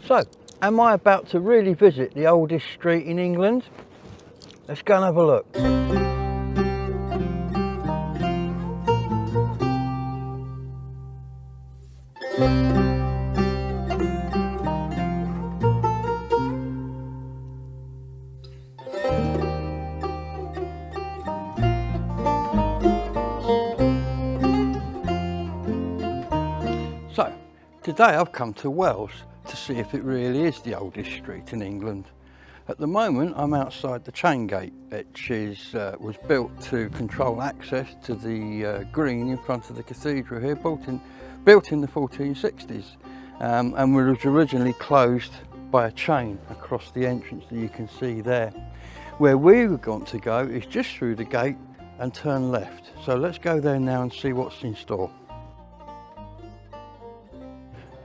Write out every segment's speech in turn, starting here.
So, am I about to really visit the oldest street in England? Let's go and have a look. So, today I've come to Wells to see if it really is the oldest street in England. At the moment I'm outside the chain gate, which was built to control access to the green in front of the cathedral here, built in the 1460s, and was originally closed by a chain across the entrance that you can see there. Where we were going to go is just through the gate and turn left. So let's go there now and see what's in store.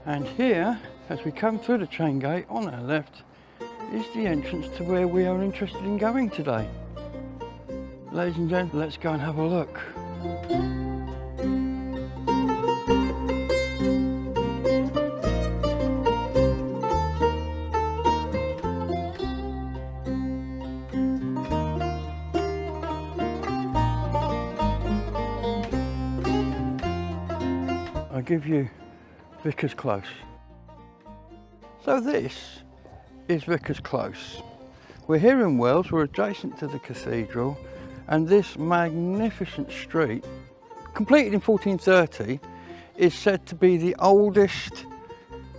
And here, as we come through the chain gate on our left, is the entrance to where we are interested in going today. Ladies and gentlemen, let's go and have a look. I'll give you Vicars Close. So this is Vicars Close. We're here in Wells, we're adjacent to the cathedral, and this magnificent street, completed in 1430, is said to be the oldest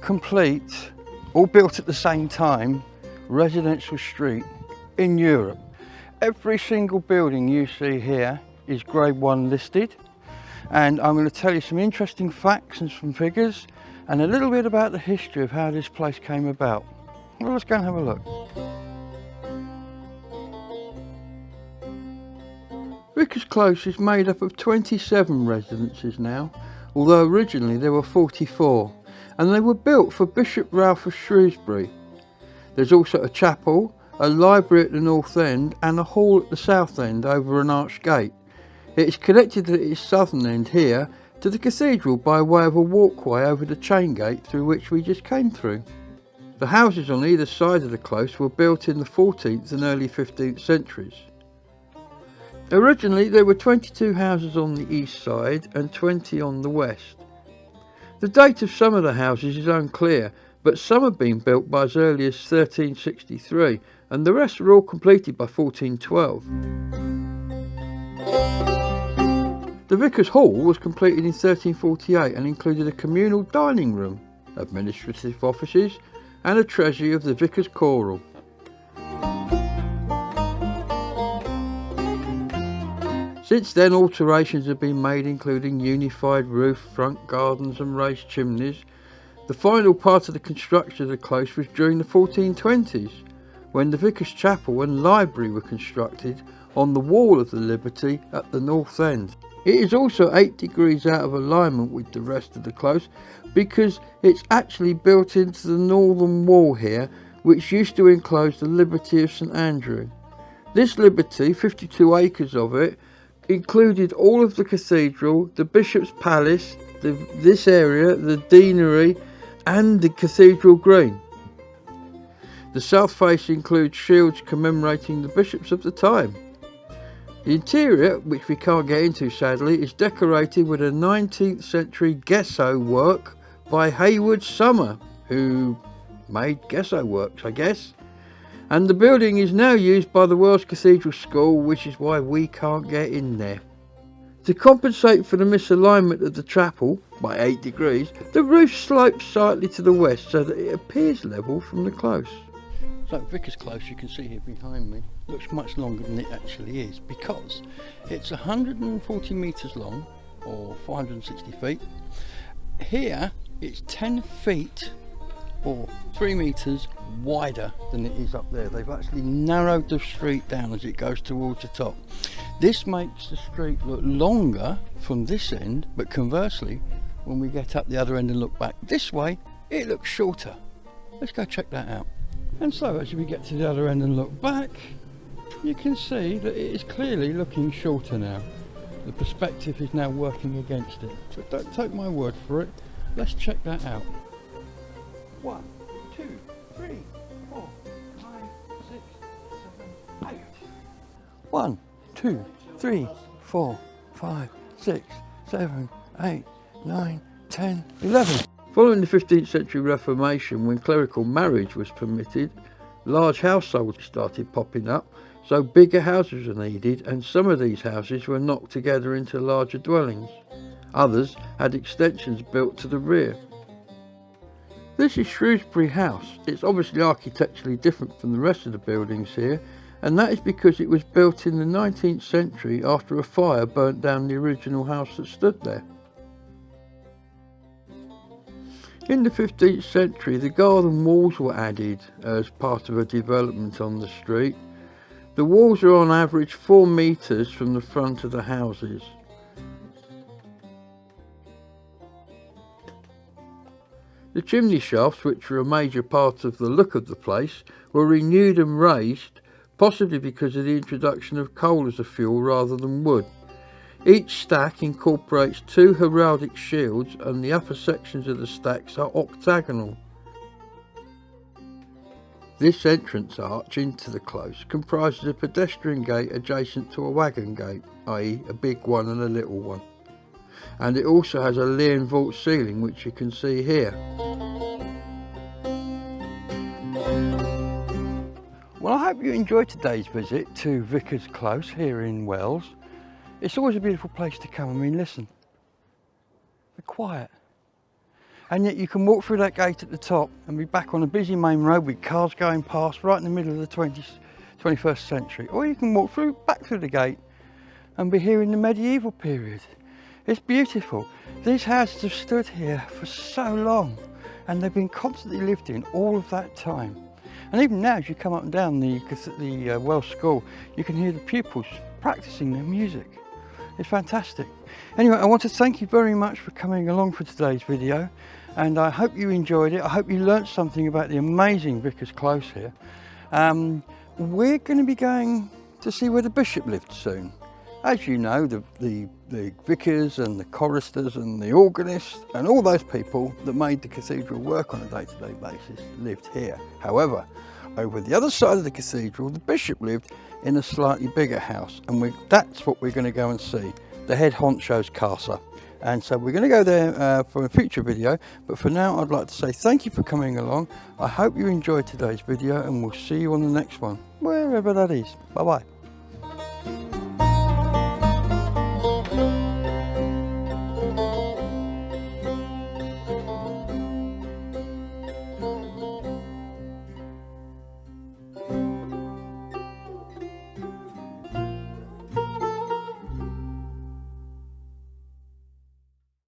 complete, all built at the same time, residential street in Europe. Every single building you see here is Grade 1 listed, and I'm going to tell you some interesting facts and some figures and a little bit about the history of how this place came about. Well, let's go and have a look. Vicars Close is made up of 27 residences now, although originally there were 44, and they were built for Bishop Ralph of Shrewsbury. There's also a chapel, a library at the north end and a hall at the south end over an arched gate. It is connected at its southern end here to the cathedral by way of a walkway over the chain gate through which we just came through. The houses on either side of the close were built in the 14th and early 15th centuries. Originally there were 22 houses on the east side and 20 on the west. The date of some of the houses is unclear, but some have been built by as early as 1363 and the rest were all completed by 1412. The Vicar's Hall was completed in 1348 and included a communal dining room, administrative offices and a treasury of the Vicar's Choral. Since then alterations have been made, including unified roof, front gardens and raised chimneys. The final part of the construction of the close was during the 1420s, when the Vicar's Chapel and library were constructed on the wall of the Liberty at the north end. It is also 8 degrees out of alignment with the rest of the close because it's actually built into the northern wall here, which used to enclose the Liberty of St Andrew. This Liberty, 52 acres of it, included all of the cathedral, the Bishop's Palace, this area, the deanery and the Cathedral Green. The south face includes shields commemorating the bishops of the time. The interior, which we can't get into sadly, is decorated with a 19th century gesso work by Hayward Summer, who made gesso works, I guess. And the building is now used by the Wells Cathedral School, which is why we can't get in there. To compensate for the misalignment of the chapel by 8 degrees, the roof slopes slightly to the west so that it appears level from the close. So Vicars Close, you can see here behind me, looks much longer than it actually is because it's 140 metres long, or 460 feet. Here it's 10 feet or 3 metres wider than it is up there. They've actually narrowed the street down as it goes towards the top. This makes the street look longer from this end, but conversely, when we get up the other end and look back this way, it looks shorter. Let's go check that out. And so as we get to the other end and look back, you can see that it is clearly looking shorter now. The perspective is now working against it. But don't take my word for it, let's check that out. 1, 2, 3, 4, 5, 6, 7, 8. 1, 2, 3, 4, 5, 6, 7, 8, 9, 10, 11. Following the 15th century Reformation, when clerical marriage was permitted, large households started popping up, so bigger houses were needed, and some of these houses were knocked together into larger dwellings. Others had extensions built to the rear. This is Shrewsbury House. It's obviously architecturally different from the rest of the buildings here, and that is because it was built in the 19th century after a fire burnt down the original house that stood there. In the 15th century, the garden walls were added as part of a development on the street. The walls are on average 4 metres from the front of the houses. The chimney shafts, which were a major part of the look of the place, were renewed and raised, possibly because of the introduction of coal as a fuel rather than wood. Each stack incorporates 2 heraldic shields, and the upper sections of the stacks are octagonal. This entrance arch into the close comprises a pedestrian gate adjacent to a wagon gate, i.e. a big one and a little one. And it also has a Leon vault ceiling, which you can see here. Well, I hope you enjoyed today's visit to Vicars Close here in Wells. It's always a beautiful place to come. I mean, listen, be quiet. And yet you can walk through that gate at the top and be back on a busy main road with cars going past right in the middle of the 21st century. Or you can walk back through the gate and be here in the medieval period. It's beautiful. These houses have stood here for so long, and they've been constantly lived in all of that time. And even now, as you come up and down the Wells School, you can hear the pupils practicing their music. It's fantastic. Anyway, I want to thank you very much for coming along for today's video, and I hope you enjoyed it. I hope you learnt something about the amazing Vicars Close here. We're going to be going to see where the bishop lived soon. As you know, the vicars and the choristers and the organists and all those people that made the cathedral work on a day-to-day basis lived here. However, over the other side of the cathedral, the bishop lived in a slightly bigger house, and that's what we're going to go and see, the head honcho's casa. And so we're going to go there for a future video, but for now I'd like to say thank you for coming along. I hope you enjoyed today's video, and we'll see you on the next one, wherever that is. Bye bye.